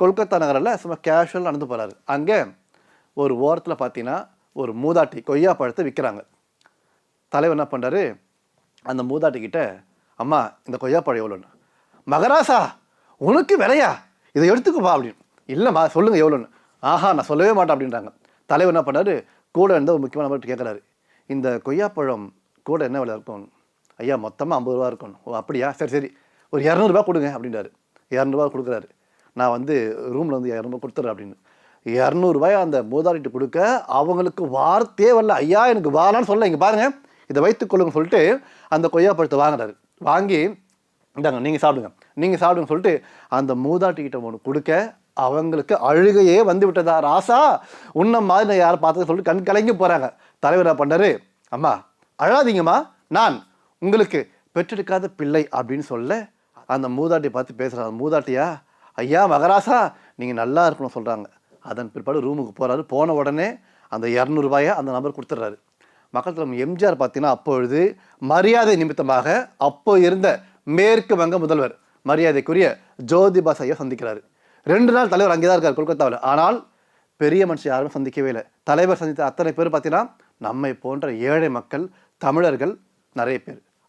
கொல்கத்தா நகரில் சும்மா கேஷுவல் நடந்து போகிறாரு. அங்கே ஒரு ஓரத்தில் பார்த்தீங்கன்னா ஒரு மூதாட்டி கொய்யா பழத்தை விற்கிறாங்க. தலைவர் என்ன பண்ணுறாரு, அந்த மூதாட்டிக்கிட்ட, அம்மா இந்த கொய்யா பழம் எவ்வளோன்னு. மகராசா உனக்கு விலையா, இதை எடுத்துக்குப்பா அப்படின்னு. இல்லைம்மா சொல்லுங்கள் எவ்வளோன்னு. ஆஹா நான் சொல்லவே மாட்டேன் அப்படின்றாங்க. தலைவர் என்ன பண்ணாரு, கூட இருந்த ஒரு முக்கியமான நபர்கிட்ட கேட்குறாரு, இந்த கொய்யாப்பழம் கூட என்ன விலை இருக்கும். ஐயா மொத்தமாக 50 ரூபா இருக்கும். ஓ அப்படியா, சரி சரி ஒரு 200 ரூபா கொடுங்க அப்படின்றாரு. 200 ரூபா கொடுக்குறாரு. நான் வந்து ரூமில் வந்து 200 ரூபா கொடுத்துட்றேன் அப்படின்னு 200 ரூபாய் அந்த மூதாட்டிட்டு கொடுக்க அவங்களுக்கு வார்த்தையே வரல. ஐயா எனக்கு வாரான்னு சொல்ல, இங்கே பாருங்கள் இதை வைத்துக்கொள்ளுங்க சொல்லிட்டு அந்த கொய்யாப்பழத்தை வாங்குறாரு. வாங்கி இந்தாங்க நீங்கள் சாப்பிடுங்க சொல்லிட்டு அந்த மூதாட்டிக்கிட்ட ஒன்று கொடுக்க அவங்களுக்கு அழுகையே வந்து விட்டதா. ராசா உன்ன மாதிரி நான் யாரை பார்த்ததை சொல்லிட்டு கண் கலங்கி போகிறாங்க. தலைவர் என்ன பண்ணாரு, அம்மா அழாதீங்கம்மா, நான் உங்களுக்கு பெற்றெடுக்காத பிள்ளை அப்படின்னு சொல்ல அந்த மூதாட்டி பார்த்து பேசுகிறாங்க. மூதாட்டியா, ஐயா மகராசா நீங்கள் நல்லா இருக்கணும் சொல்கிறாங்க. அதன் பிற்பாடு ரூமுக்கு போகிறாரு. போன உடனே அந்த 200 ரூபாயை அந்த நபர் கொடுத்துட்றாரு. மக்கள் தலைவர் எம்ஜிஆர் பார்த்தீங்கன்னா அப்பொழுது மரியாதை நிமித்தமாக அப்போ இருந்த மேற்கு வங்க முதல்வர் மரியாதைக்குரிய ஜோதிபா ஐயா சந்திக்கிறாரு. 2 நாள் தலைவர் அங்கே தான் இருக்கார் கொல்கத்தாவில். ஆனால் பெரிய மனுஷன் யாரும் சந்திக்கவே இல்லை. தலைவர் சந்தித்த அத்தனை பேர் பார்த்தீங்கன்னா நம்மை போன்ற ஏழை மக்கள், தமிழர்கள் நிறைய பேர்.